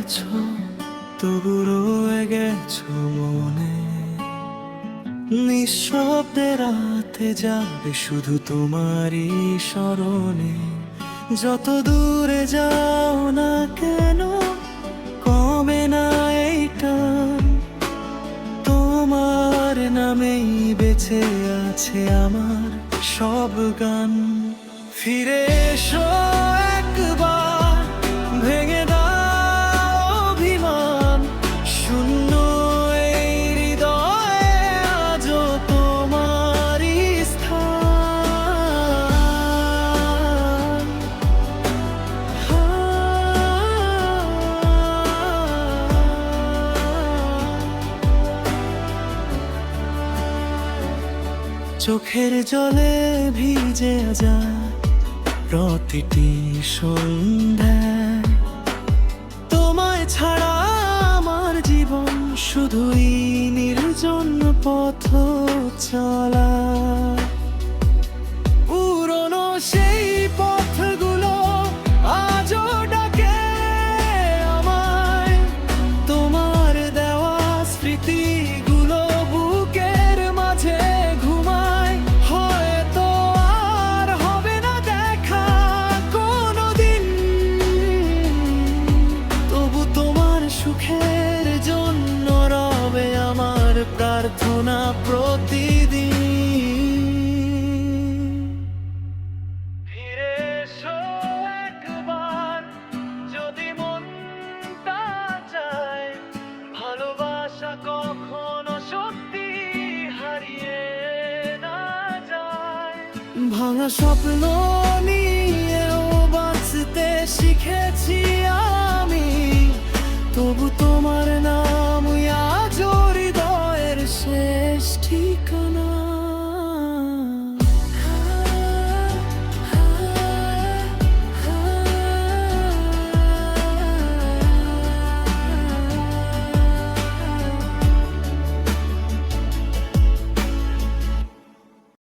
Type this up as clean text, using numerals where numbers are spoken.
আছো, তবু রয়ে গেছো মনে। নিঃশব্দে রাতে যাবে শুধু তোমারই স্মরণে। যত দূরে যাও না কেন, কমে না এই টান। তোমার নামেই বেঁচে আছে আমার সব গান। ফিরে এসো একবার, ভেঙে দাও অভিমান। শূন্য এই হৃদয়ে আজও তোমারই স্থান। চোখের জলে ভিজে যায় প্রতিটি সন্ধ্যায়। তোমায় ছাড়া আমার জীবন শুধুই নির্জন পথ চলা। পুরনো সেই পথগুলো আজও ডাকে আমায়। তোমার দেওয়া স্মৃতিগুলো বুকের মাঝে ঘুমায়। হয়তো আর হবে না দেখা কোনোদিন, তবু তোমার সুখের জন্য রবে আমার প্রার্থনা প্রতিদিন। ফিরে এসো একবার, যদি মনটা চায়। ভালোবাসা কখনো সত্যি হারিয়ে না যায়। ভাঙা স্বপ্ন নিয়েও বাঁচতে শিখেছি আমি।